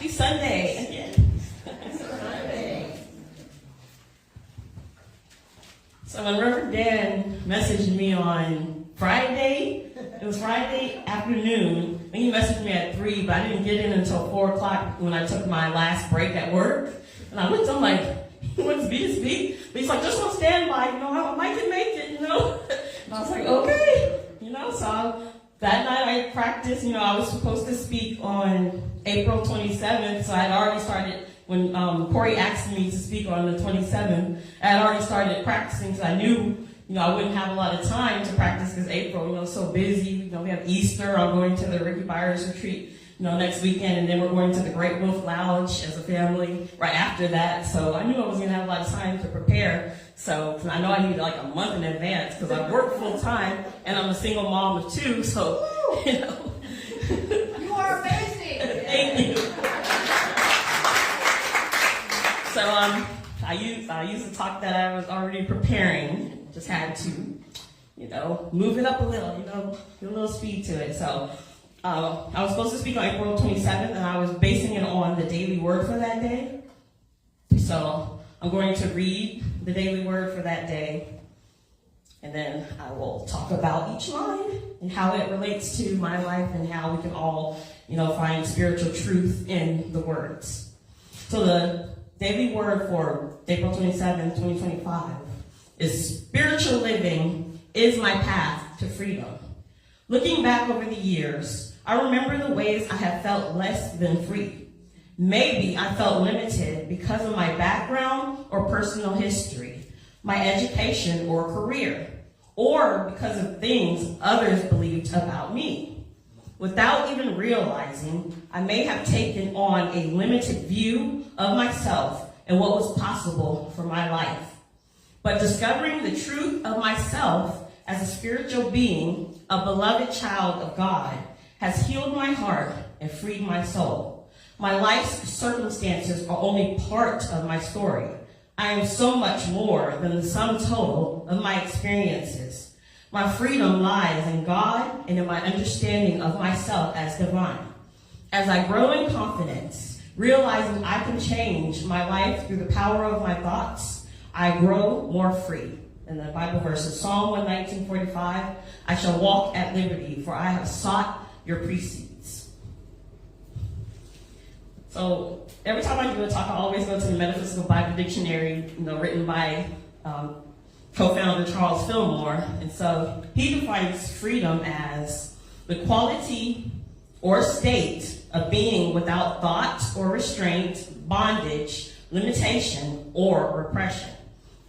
Happy Sunday. So when Reverend Dan messaged me on Friday, it was Friday afternoon, and he messaged me at 3, but I didn't get in until 4 o'clock when I took my last break at work. And I looked, I'm like, he wants me to speak? But he's like, just on standby, I might can make it, And I was like, okay. So that night I practiced, I was supposed to speak on April 27th, so I had already started, when Corey asked me to speak on the 27th, I had already started practicing because I knew, I wouldn't have a lot of time to practice because April, is so busy. We have Easter. I'm going to the Ricky Byers retreat, next weekend, and then we're going to the Great Wolf Lounge as a family right after that. So I knew I was going to have a lot of time to prepare. So I know I need like a month in advance because I work full time and I'm a single mom of 2. So, You are amazing. Thank you. So I used the talk that I was already preparing. Just had to, move it up a little, give a little speed to it. So I was supposed to speak on April 27th, and I was basing it on the daily word for that day. So I'm going to read the daily word for that day, and then I will talk about each line and how it relates to my life and how we can all, find spiritual truth in the words. So the daily word for April 27th, 2025 is spiritual living is my path to freedom. Looking back over the years, I remember the ways I have felt less than free. Maybe I felt limited because of my background or personal history, my education or career, or because of things others believed about me. Without even realizing, I may have taken on a limited view of myself and what was possible for my life. But discovering the truth of myself as a spiritual being, a beloved child of God, has healed my heart and freed my soul. My life's circumstances are only part of my story. I am so much more than the sum total of my experiences. My freedom lies in God and in my understanding of myself as divine. As I grow in confidence, realizing I can change my life through the power of my thoughts, I grow more free. And the Bible verse is Psalm 119:45. I shall walk at liberty, for I have sought your precepts. So every time I do a talk, I always go to the Metaphysical Bible Dictionary, written by co-founder Charles Fillmore. And so he defines freedom as the quality or state of being without thought or restraint, bondage, limitation, or repression.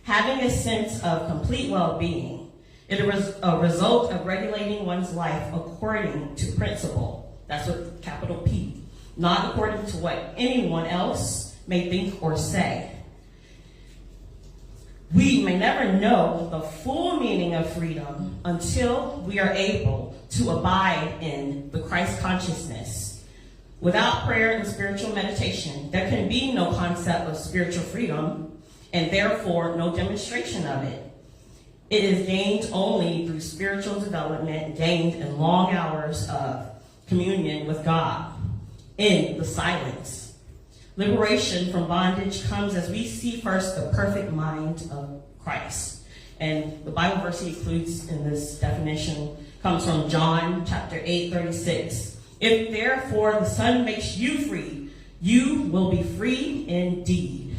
Having a sense of complete well-being. It is a result of regulating one's life according to principle. That's what capital P. Not according to what anyone else may think or say. We may never know the full meaning of freedom until we are able to abide in the Christ consciousness. Without prayer and spiritual meditation, there can be no concept of spiritual freedom, and therefore no demonstration of it. It is gained only through spiritual development gained in long hours of communion with God, in the silence. Liberation from bondage comes as we see first the perfect mind of Christ. And the Bible verse he includes in this definition comes from John chapter 8:36. If therefore the Son makes you free, you will be free indeed.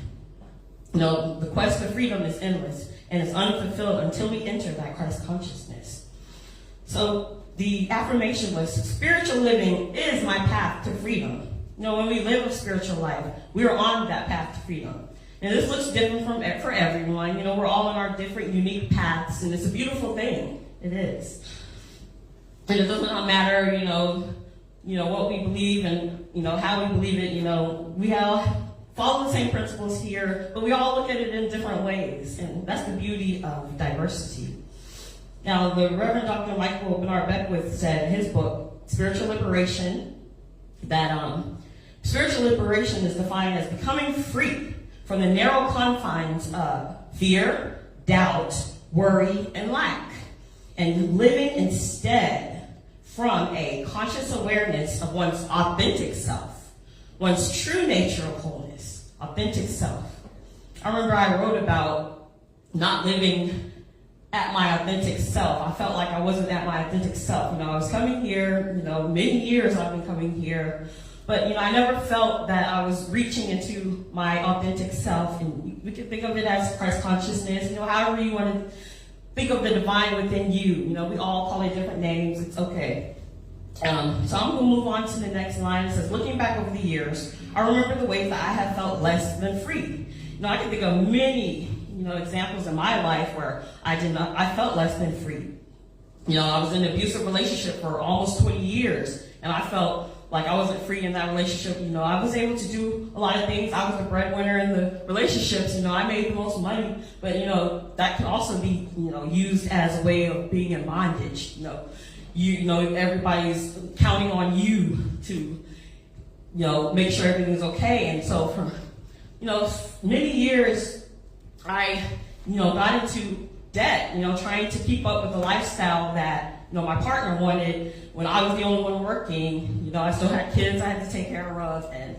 The quest for freedom is endless and is unfulfilled until we enter that Christ consciousness. So the affirmation was, spiritual living is my path to freedom. When we live a spiritual life, we are on that path to freedom. And this looks different for everyone. We're all on our different unique paths, and it's a beautiful thing. It is. And it does not matter, what we believe and, how we believe it. We all follow the same principles here, but we all look at it in different ways, and that's the beauty of diversity. Now, the Reverend Dr. Michael Bernard Beckwith said in his book, Spiritual Liberation, that spiritual liberation is defined as becoming free from the narrow confines of fear, doubt, worry, and lack, and living instead from a conscious awareness of one's authentic self. one's true nature of wholeness, authentic self. I remember I wrote about not living at my authentic self. I felt like I wasn't at my authentic self. I was coming here, many years I've been coming here, but, I never felt that I was reaching into my authentic self. And we can think of it as Christ consciousness, however you want to think of the divine within you. We all call it different names. It's okay. So I'm going to move on to the next line. It says, looking back over the years, I remember the ways that I have felt less than free. I can think of many, examples in my life where I felt less than free. I was in an abusive relationship for almost 20 years, and I felt like I wasn't free in that relationship. I was able to do a lot of things. I was the breadwinner in the relationships. I made the most money, but, that can also be, used as a way of being in bondage. Everybody's counting on you to, make sure everything's okay. And so for, many years, I, got into debt, trying to keep up with the lifestyle that, my partner wanted when I was the only one working. I still had kids I had to take care of. And,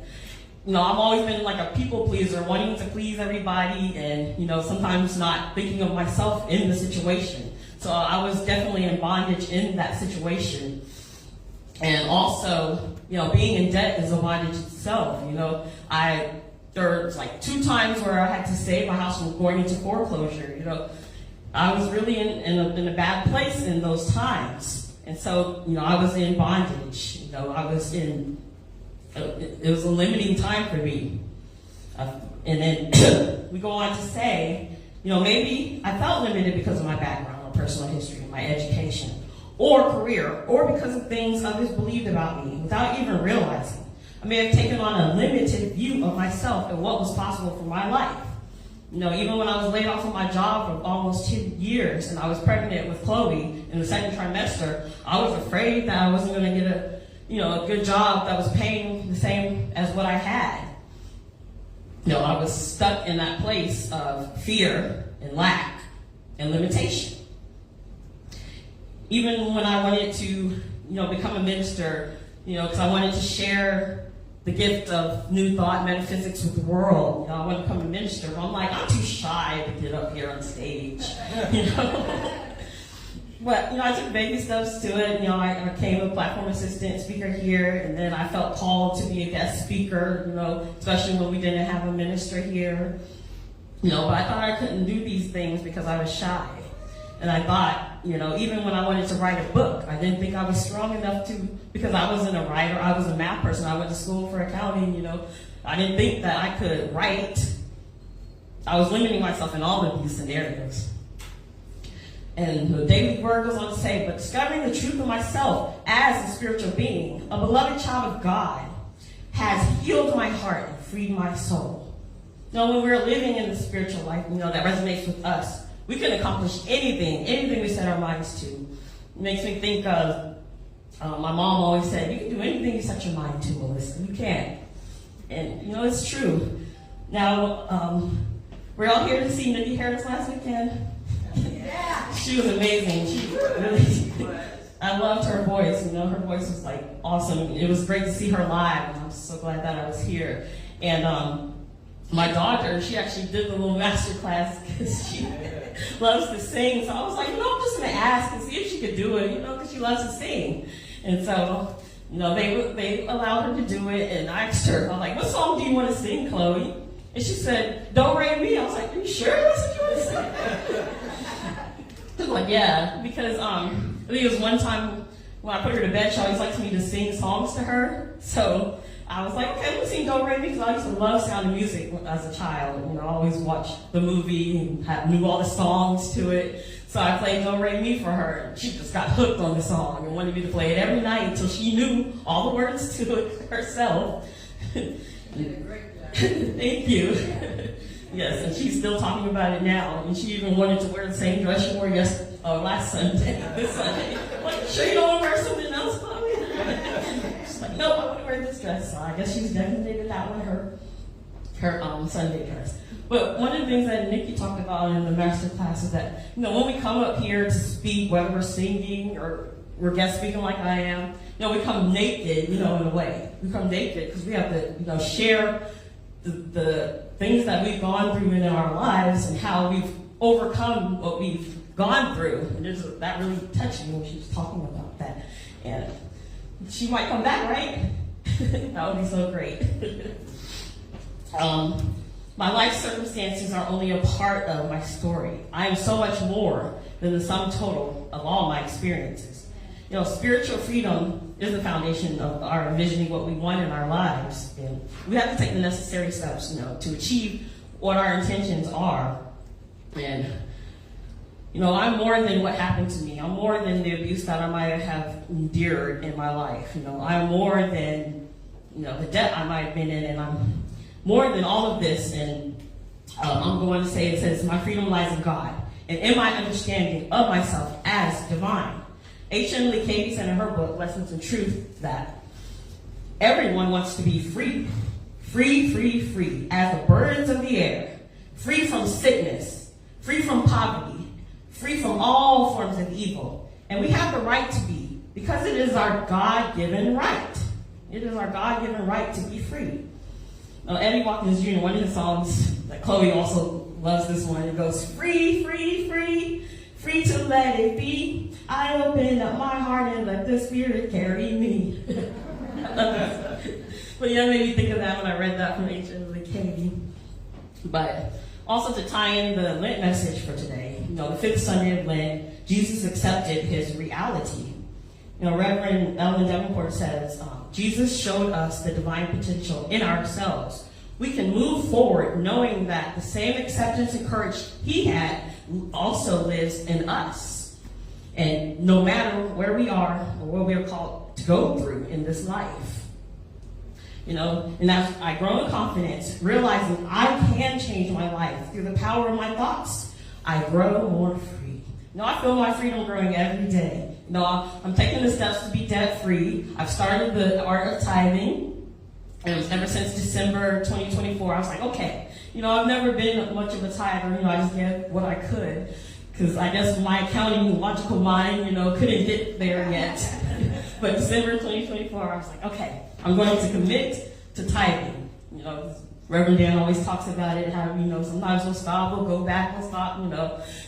I've always been like a people pleaser, wanting to please everybody and, sometimes not thinking of myself in the situation. So I was definitely in bondage in that situation. And also, being in debt is a bondage itself. There's like 2 times where I had to save my house from going into foreclosure. I was really in a bad place in those times. And so, I was in bondage. It was a limiting time for me. And then we go on to say, maybe I felt limited because of my background or personal history, my education, or career, or because of things others believed about me without even realizing. I may have taken on a limited view of myself and what was possible for my life. Even when I was laid off from my job for almost 2 years and I was pregnant with Chloe in the second trimester, I was afraid that I wasn't going to get a good job that was paying the same as what I had. I was stuck in that place of fear and lack and limitation. Even when I wanted to, become a minister, because I wanted to share the gift of new thought, metaphysics with the world. I want to become a minister, but I'm like, I'm too shy to get up here on stage, But, I took baby steps to it. I became a platform assistant speaker here, and then I felt called to be a guest speaker, especially when we didn't have a minister here. But I thought I couldn't do these things because I was shy. And I thought, even when I wanted to write a book, I didn't think I was strong enough to, because I wasn't a writer, I was a math person, I went to school for accounting, I didn't think that I could write. I was limiting myself in all of these scenarios. And the daily word goes on to say, but discovering the truth of myself as a spiritual being, a beloved child of God, has healed my heart and freed my soul. When we're living in the spiritual life, that resonates with us. We can accomplish anything we set our minds to. It makes me think of, my mom always said, you can do anything you set your mind to, Melissa. You can. And, it's true. Now, we're all here to see Nikki Harris last weekend. Yeah. She was amazing. She really, I loved her voice. Her voice was like awesome. It was great to see her live, and I'm so glad that I was here. And my daughter, she actually did the little master class because she loves to sing. So I was like, I'm just going to ask and see if she could do it, because she loves to sing. And so, they allowed her to do it, and I asked her, I'm like, what song do you want to sing, Chloe? And she said, Don't Rain Me. I was like, are you sure that's what you want to sing? I was like, yeah, because I think it was one time when I put her to bed, she always likes me to sing songs to her. So I was like, okay, let's sing Don't Rain Me, because I used to love Sound of Music as a child. I always watched the movie and knew all the songs to it. So I played Don't Rain Me for her. She just got hooked on the song and wanted me to play it every night until she knew all the words to it herself. You did a great job. Thank you. Yes, and she's still talking about it now. And she even wanted to wear the same dress she wore last Sunday, this Sunday. Like, sure you don't want to wear something else, Chloe? She's like, nope, I want to wear this dress. So I guess she's designated that one her Sunday dress. But one of the things that Nikki talked about in the master class is that, when we come up here to speak, whether we're singing or we're guest speaking like I am, we come naked, in a way. We come naked because we have to, share the things that we've gone through in our lives and how we've overcome what we've gone through. And that really touched me when she was talking about that. And she might come back, right? That would be so great. My life circumstances are only a part of my story. I am so much more than the sum total of all my experiences. Spiritual freedom is the foundation of our envisioning what we want in our lives. And we have to take the necessary steps, to achieve what our intentions are. And, I'm more than what happened to me. I'm more than the abuse that I might have endured in my life. I'm more than, the debt I might have been in, and I'm more than all of this. And I'm going to say, it says, my freedom lies in God and in my understanding of myself as divine. H.M. Lee Katie said in her book, Lessons in Truth, that everyone wants to be free. Free, free, free, as the birds of the air. Free from sickness. Free from poverty. Free from all forms of evil. And we have the right to be, because it is our God-given right. It is our God-given right to be free. Eddie Watkins Jr., one of his songs that Chloe also loves this one, it goes, free, free, free, free to let it be. I open up my heart and let the Spirit carry me. But yeah, it made me think of that when I read that from H.M. Lee Katie. But also to tie in the Lent message for today, the fifth Sunday of Lent, Jesus accepted his reality. Reverend Ellen Davenport says, Jesus showed us the divine potential in ourselves. We can move forward knowing that the same acceptance and courage he had also lives in us. And no matter where we are or what we are called to go through in this life, and as I grow in confidence, realizing I can change my life through the power of my thoughts, I grow more free. I feel my freedom growing every day. I'm taking the steps to be debt-free. I've started the art of tithing. And ever since December 2024, I was like, okay, I've never been much of a tither. I just gave what I could. Because I guess my accounting logical mind, couldn't get there yet. But December 2024, I was like, okay, I'm going to commit to tithing. Reverend Dan always talks about it, how, sometimes we'll stop, we'll go back, we'll stop,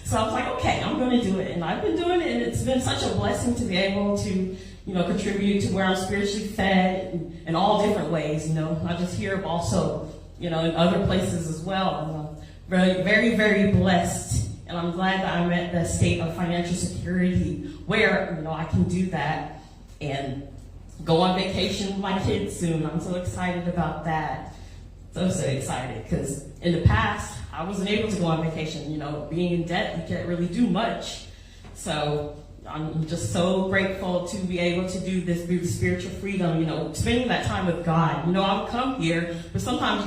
So I was like, okay, I'm going to do it. And I've been doing it, and it's been such a blessing to be able to, contribute to where I'm spiritually fed in all different ways, not just here, but also, in other places as well. And I'm very, very, very blessed. And I'm glad that I'm at the state of financial security where, I can do that and go on vacation with my kids soon. I'm so excited about that. So excited, because in the past, I wasn't able to go on vacation. Being in debt, you can't really do much. So I'm just so grateful to be able to do this through the spiritual freedom, spending that time with God. I'll come here, but sometimes,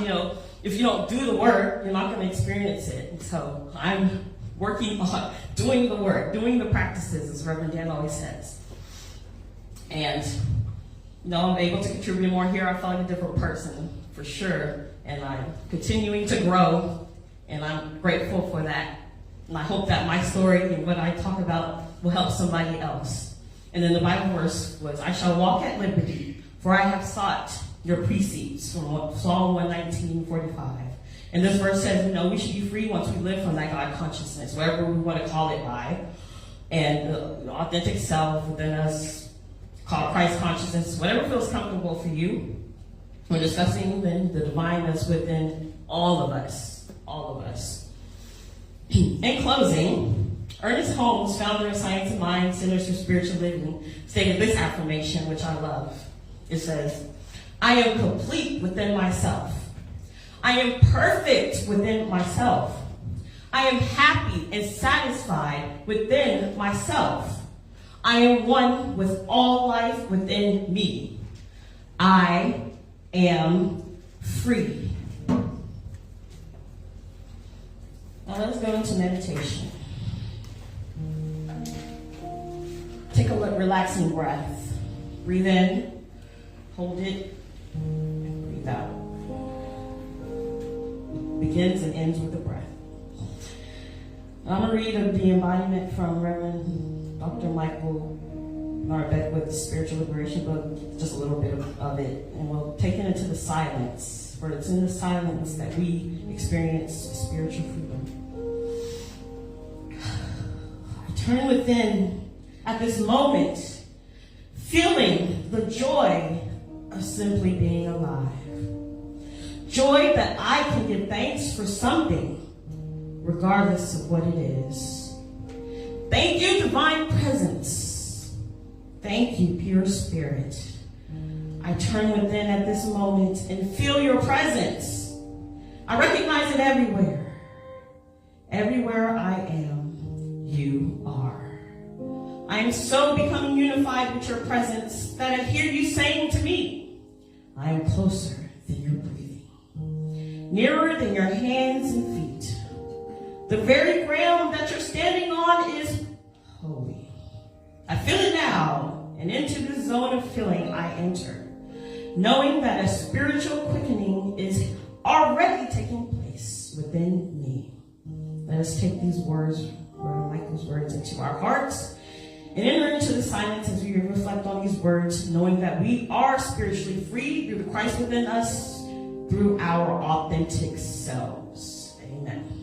if you don't do the work, you're not going to experience it. And so I'm working on doing the work, doing the practices, as Reverend Dan always says. And, I'm able to contribute more here. I feel like a different person, for sure. And I'm continuing to grow, and I'm grateful for that. And I hope that my story and what I talk about will help somebody else. And then the Bible verse was, I shall walk at liberty, for I have sought your precepts, from Psalm 119:45. And this verse says, we should be free once we live from that God consciousness, whatever we want to call it by. And the authentic self within us, called Christ consciousness, whatever feels comfortable for you. We're discussing then the divine that's within all of us. In closing, Ernest Holmes, founder of Science of Mind, Centers for Spiritual Living, stated this affirmation, which I love. It says, I am complete within myself. I am perfect within myself. I am happy and satisfied within myself. I am one with all life within me. I am free. Now let's go into meditation. Take a relaxing breath. Breathe in, hold it, and breathe out. Begins and ends with a breath. I'm going to read the embodiment from Reverend Dr. Michael Marbek with the spiritual liberation book, just a little bit of it, and we'll take it into the silence, for it's in the silence that we experience spiritual freedom. I turn within at this moment, feeling the joy of simply being alive. Joy that I can give thanks for something, regardless of what it is. Thank you, divine presence. Thank you, pure spirit. I turn within at this moment and feel your presence. I recognize it everywhere. Everywhere I am, you are. I am so becoming unified with your presence that I hear you saying to me, I am closer than your breathing, nearer than your hands and feet. The very ground that you're standing on is holy. I feel it now, and into the zone of feeling I enter, knowing that a spiritual quickening is already taking place within me. Let us take these words, or like those words, into our hearts and enter into the silence as we reflect on these words, knowing that we are spiritually free through the Christ within us, through our authentic selves. Amen.